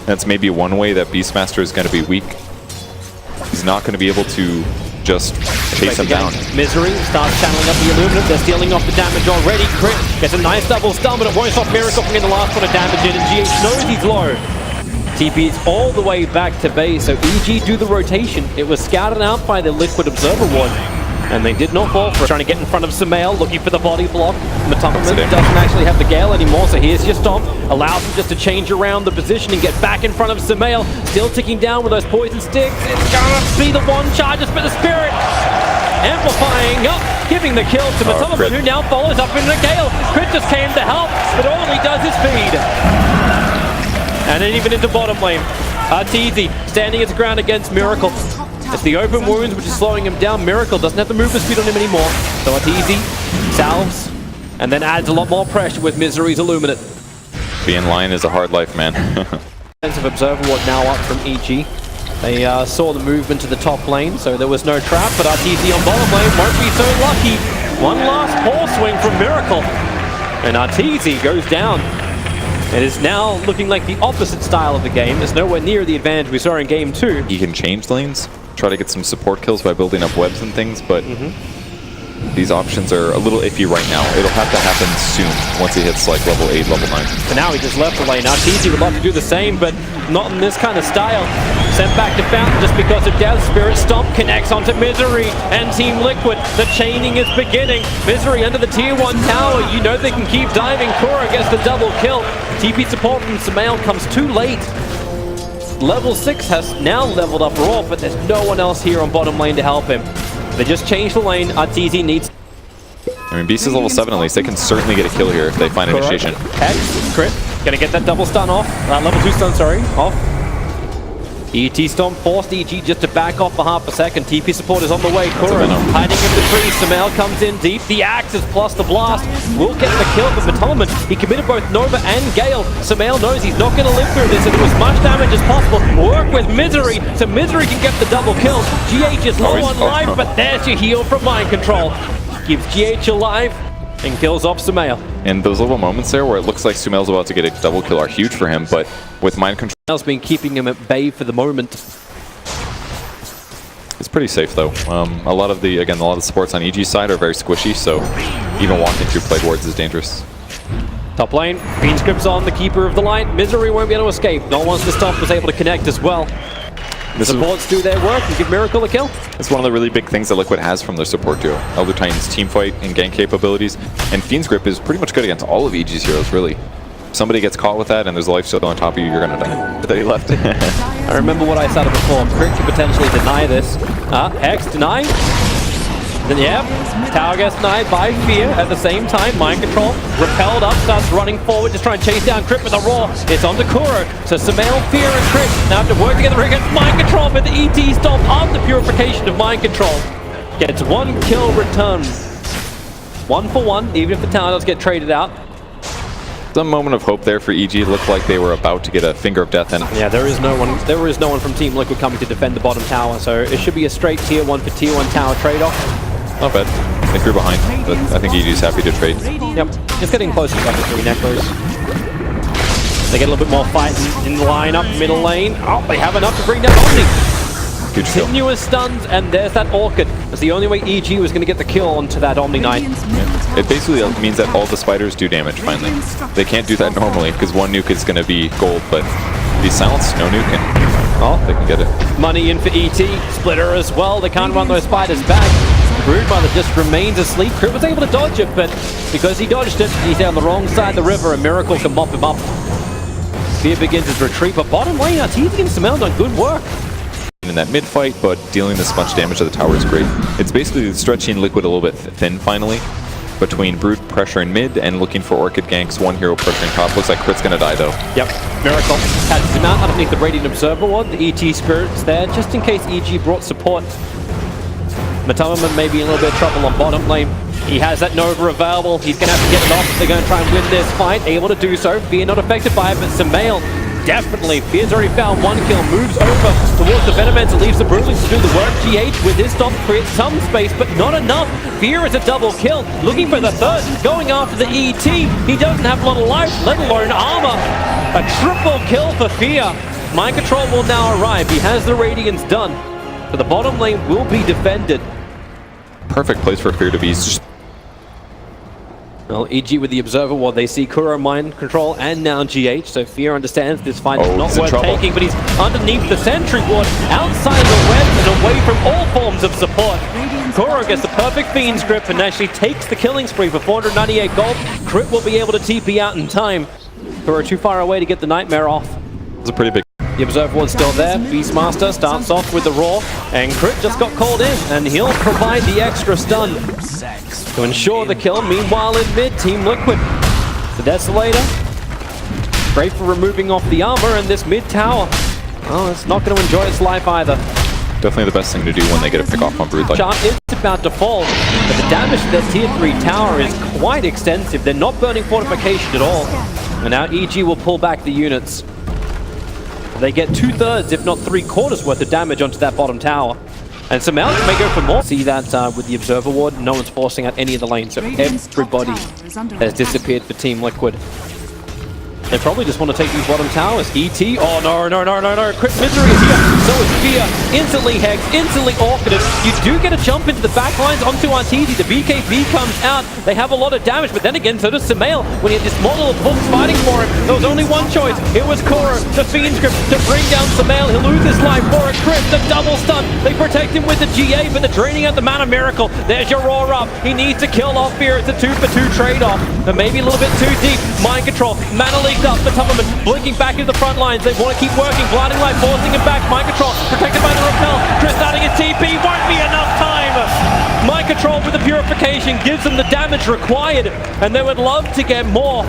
That's maybe one way that Beastmaster is going to be weak. He's not going to be able to just chase him down. Misery starts channeling up the Illuminate. They're stealing off the damage already. Crit gets a nice double stun, but it won't stop Miracle from getting the last one of damage in, and GH knows he's low. TP is all the way back to base, so EG do the rotation. It was scouted out by the Liquid Observer Ward, and they did not fall for it. Trying to get in front of Sumail, looking for the body block. Matoman doesn't actually have the Gale anymore, so here's your stomp. Allows him just to change around the position and get back in front of Sumail. Still ticking down with those poison sticks. It's gonna be the one charge, but the Spirit amplifying up, giving the kill to Matoman, who now follows up in the Gale. Crit just came to help, but all he does is feed. And then even into bottom lane. Arteezy standing his ground against Miracle. It's the open wounds which is slowing him down. Miracle doesn't have the movement speed on him anymore. So Arteezy salves and then adds a lot more pressure with Misery's Illuminate. Being in line is a hard life, man. Defensive Observer Ward now up from EG. They saw the movement to the top lane, so there was no trap, but Arteezy on bottom lane won't be so lucky. One last paw swing from Miracle, and Arteezy goes down. It is now looking like the opposite style of the game. It's nowhere near the advantage we saw in Game 2. He can change lanes, try to get some support kills by building up webs and things, but these options are a little iffy right now. It'll have to happen soon, once he hits like level 8, level 9. And now he just left the lane. Arteezy would love to do the same, but not in this kind of style. Sent back to Fountain just because of Death Spirit. Stomp connects onto Misery and Team Liquid. The chaining is beginning. Misery under the tier 1 tower. You know they can keep diving. Kura gets the double kill. TP support from Sumail comes too late. Level 6 has now leveled up Raw, but there's no one else here on bottom lane to help him. They just changed the lane. Arteezy needs... I mean, Beast is level 7 at least. They can certainly get a kill here if they find initiation. X, crit. Gonna get that double stun off. Level 2 stun, sorry. Off. ET Stomp forced EG just to back off for half a second. TP support is on the way. Kura hiding in the tree. Sumail comes in deep. The Axes plus the blast will get the kill for Matoman. He committed both Nova and Gale. Sumail knows he's not going to live through this and do as much damage as possible. Work with Misery so Misery can get the double kill. GH is low on life, but there's your heal from Mind Control. Keeps GH alive and kills off Sumail. And those little moments there where it looks like Sumail's about to get a double kill are huge for him, but with Mind Control... Sumail's been keeping him at bay for the moment. It's pretty safe though. A lot of the supports on EG's side are very squishy, so even walking through Plague Wards is dangerous. Top lane, Fiend Script's on, the Keeper of the Light. Misery won't be able to escape. Not once the Stomp was able to connect as well. The supports do their work and give Miracle a kill. It's one of the really big things that Liquid has from their support duo. Elder Titan's teamfight and gank capabilities, and Fiend's Grip is pretty much good against all of EG's heroes, really. If somebody gets caught with that and there's a life steal on top of you, you're gonna die. But then he left. I remember what I said before. Crit could potentially deny this. Hex deny. Then yeah, tower gets denied by Fear at the same time. Mind Control repelled up, starts running forward, just trying to chase down Crit with a Raw. It's on to Kuro. So Sumail, Fear, and Crit now have to work together against Mind Control, but the ET Stomp on the purification of Mind Control. Gets 1 kill return. 1 for 1, even if the tower does get traded out. Some moment of hope there for EG. It looked like they were about to get a finger of death in. Yeah, there is no one from Team Liquid coming to defend the bottom tower, so it should be a straight tier 1 for tier 1 tower trade-off. Not bad. They threw behind, but I think EG's happy to trade. Yep, just getting closer to the 3 necros. They get a little bit more fight in the lineup, middle lane. Oh, they have enough to bring down Omni. Continuous stuns, and there's that Orchid. That's the only way EG was going to get the kill onto that Omni Knight. Yeah. It basically means that all the spiders do damage, finally. They can't do that normally, because 1 nuke is going to be gold, but these silenced, no nuke, and they can get it. Money in for ET. Splitter as well. They can't run those spiders back. Broodmother just remains asleep. Crit was able to dodge it, but because he dodged it, he's on the wrong side of the river, and Miracle can mop him up. Fear begins his retreat, but bottom lane, Arteezy and Sumail done good work in that mid fight, but dealing this much damage to the tower is great. It's basically stretching Liquid a little bit thin finally, between Brood pressure in mid and looking for Orchid ganks, 1 hero pressuring top. Looks like Crit's gonna die though. Yep, Miracle has him out underneath the Radiant Observer Ward. The ET Spirit's there, just in case EG brought support. Matoman may be in a little bit of trouble on bottom lane. He has that Nova available. He's gonna have to get it off. They're gonna try and win this fight. Able to do so. Fear not affected by it, but Sumail definitely. Fear's already found 1 kill, moves over towards the Venomance and leaves the Broodlings to do the work. GH with his Stomp creates some space, but not enough. Fear is a double kill, looking for the 3rd, going after the ET. He doesn't have a lot of life, let alone armor. A triple kill for Fear. Mind Control will now arrive. He has the Radiance done. So the bottom lane will be defended. Perfect place for Fear to be. Just Well, EG with the Observer Ward, they see Kuro Mind Control and now GH, so Fear understands this fight is not worth taking, but he's underneath the Sentry Ward, outside of the web and away from all forms of support. Kuro gets the perfect Fiend's Grip and actually takes the killing spree for 498 gold. Crit will be able to TP out in time. Kuro too far away to get the Nightmare off. it's a pretty big. The Observer Ward's still there. Beastmaster starts off with the Roar, and Crit just got called in, and he'll provide the extra stun to ensure the kill. Meanwhile, in mid, Team Liquid, the Desolator, great for removing off the armor, and this mid tower, oh, it's not going to enjoy its life either. Definitely the best thing to do when they get a pick off on Brood. Like, Chart is about to fall, but the damage to their tier 3 tower is quite extensive. They're not burning fortification at all, and now EG will pull back the units. They get 2/3, if not 3/4 worth of damage onto that bottom tower. And Samel may go for more. See that with the Observer Ward, no one's forcing out any of the lanes, so everybody has disappeared for Team Liquid. They probably just want to take these bottom towers. ET, oh no, no, no, no, no, Crit Misery is here, so is Fear. Instantly Hex, instantly Orchided. You do get a jump into the back lines onto Arteezy. The BKB comes out, they have a lot of damage, but then again, so does Samael. When he had this model of Books fighting for him, there was only one choice. It was Kuro, the Fiend's Grip, to bring down Samael. He'll lose his life for a Crit, the double stun. They protect him with the GA, but they're draining out the Mana Miracle. There's your Roar up. He needs to kill off Fear. It's a 2-for-2 trade-off, but maybe a little bit too deep. Mind Control, Mana Leak up, the Tubberman blinking back into the front lines. They want to keep working. Blinding Light forcing him back. Mind Control protected by the Repel. Chris adding a TP. Won't be enough time. Mind Control with the Purification gives them the damage required, and they would love to get more.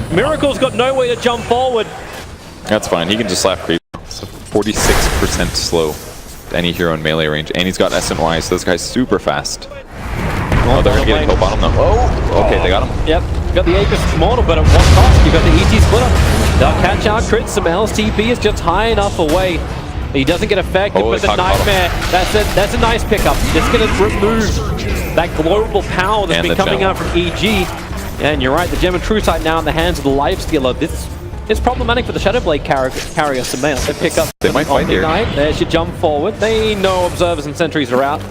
Miracle's got no way to jump forward. that's fine. He can just slap creep. So 46% slow. Any hero in melee range, and he's got SMY, so this guy's super fast. Oh, they're gonna get a kill bottom now. Oh, okay, they got him. Yep, got the Aegis Mortal, but at what cost? You got the ET Splitter. They'll catch out Crit. Samel's TP is just high enough away. He doesn't get affected, but the Nightmare, that's a nice pickup. It's gonna remove that global power that's been coming out from EG. And you're right, the Gem and True Sight now in the hands of the Lifestealer. This is problematic for the Shadowblade carrier Samael. They pick up they might fight here. There's your jump forward. They know Observers and Sentries are out.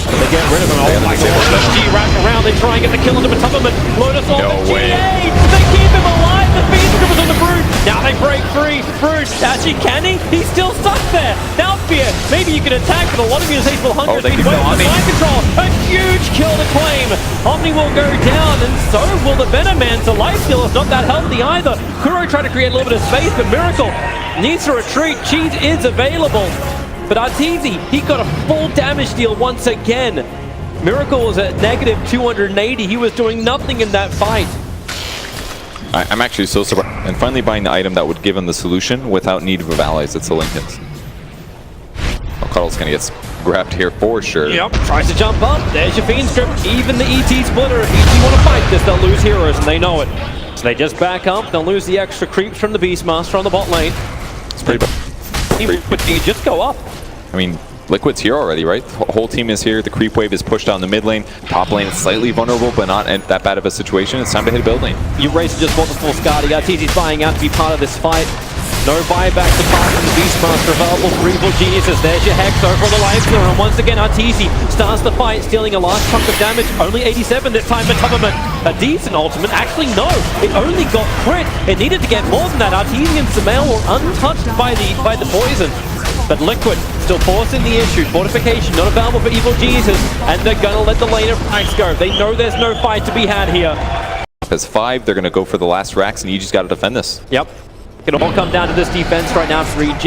They get rid of him. Oh my god, G wrap around. They try and get the kill into Tubberman. Lotus on the GA. They keep him alive. The Fiend's Grip is on the Brood. Now they break free. Brood, actually, can he? He's still stuck there. Now Fear, maybe you can attack, but a lot of insatiable hunger. They can go Omni. Mind Control. A huge kill to claim. Omni will go down, and so will the Venom Man. So Lifestealer's not that healthy either. Kuro tried to create a little bit of space, but Miracle needs to retreat. Cheat is available. But Arteezy, he got a full damage deal once again. Miracle was at negative 280. He was doing nothing in that fight. I'm actually so surprised. And finally buying the item that would give him the solution without need of allies. It's the Lincolns. Oh, Cuddle's gonna get grabbed here for sure. Yep, tries to jump up. There's your Fiend's Grip. Even the ET Splitter, if ET want to fight this, they'll lose heroes, and they know it. So they just back up. They'll lose the extra creeps from the Beastmaster on the bot lane. It's pretty bad. But you just go up. I mean, Liquid's here already, right? The whole team is here. The creep wave is pushed down the mid lane. Top lane is slightly vulnerable, but not in that bad of a situation. It's time to hit a build lane. You race just bought the full Skadi. Arteezy's buying out to be part of this fight. No buybacks apart from the Beastmaster available. 3 full geniuses. There's your Hex over on the Lifestealer. And once again, Arteezy starts the fight, stealing a last chunk of damage. Only 87 this time for Tubberman. A decent ultimate. Actually, no. It only got crit. It needed to get more than that. Arteezy and Samael were untouched by the poison. But Liquid still forcing the issue. Fortification not available for Evil Jesus. And they're going to let the laner Prax go. They know there's no fight to be had here. As 5, they're going to go for the last racks, and you just got to defend this. Yep. It all come down to this defense right now for EG.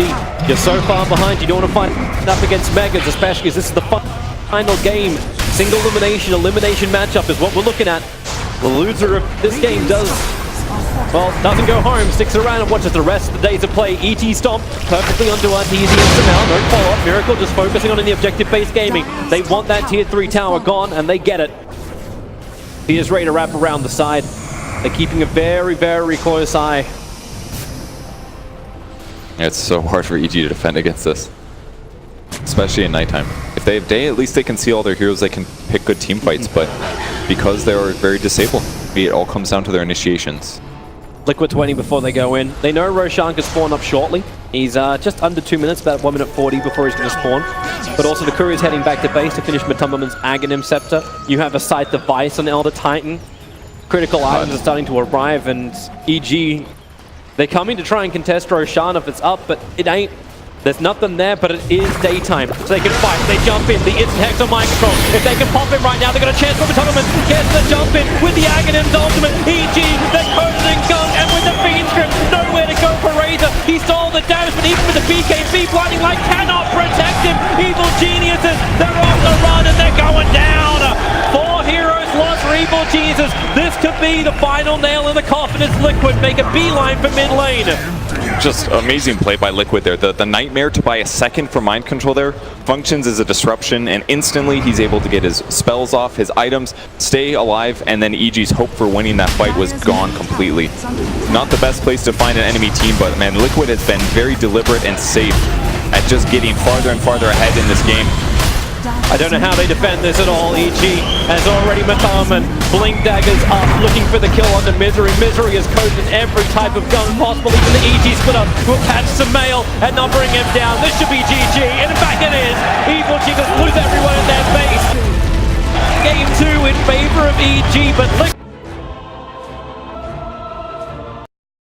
You're so far behind, you don't want to fight up against Megas, especially as this is the final game. Single elimination matchup is what we're looking at. The loser of this game doesn't go home, sticks around and watches the rest of the days of play. ET Stomp perfectly onto Arteezy and Samael. No follow-up. Miracle just focusing on the objective-based gaming. They want that tier 3 tower gone, and they get it. He is ready to wrap around the side. They're keeping a very, very close eye. It's so hard for EG to defend against this, especially in nighttime. If they have day, at least they can see all their heroes. They can pick good team fights, but because they are very disabled, it all comes down to their initiations. Liquid's waiting before they go in. They know Roshan can spawn up shortly. He's just under 2 minutes, about 1 minute 40 before he's going to spawn. But also the Courier's heading back to base to finish Matumbaman's Aghanim Scepter. You have a Scythe device on the Elder Titan. Critical items are starting to arrive, and EG, they're coming to try and contest Roshan if it's up, but it ain't. There's nothing there, but it is daytime, so they can fight. They jump in, the instant hex on mind control. If they can pop him right now, they've got a chance for Matumbaman. Gets the jump in with the Aghanim's ultimate. EG, they're coated in gun, and with the Fiend Script, nowhere to go for Razor. He stole the damage, but even with the BKB, Blinding Light cannot protect him. Evil Geniuses, they're on the run, and they're going down. 4 heroes lost for Evil Geniuses. This could be the final nail in the coffin as Liquid make a beeline for mid lane. Just amazing play by Liquid there. The Nightmare to buy a second for mind control there functions as a disruption, and instantly he's able to get his spells off, his items, stay alive, and then EG's hope for winning that fight was gone completely. Not the best place to find an enemy team, but man, Liquid has been very deliberate and safe at just getting farther and farther ahead in this game. I don't know how they defend this at all. EG has already Matumbaman. Blink daggers up, looking for the kill onto Misery. Misery is coated in every type of gun possible. Even the EG split up will catch some mail and not bring him down. This should be GG, and in fact it is. Evil Geniuses lose everyone in their base. Game 2 in favor of EG, but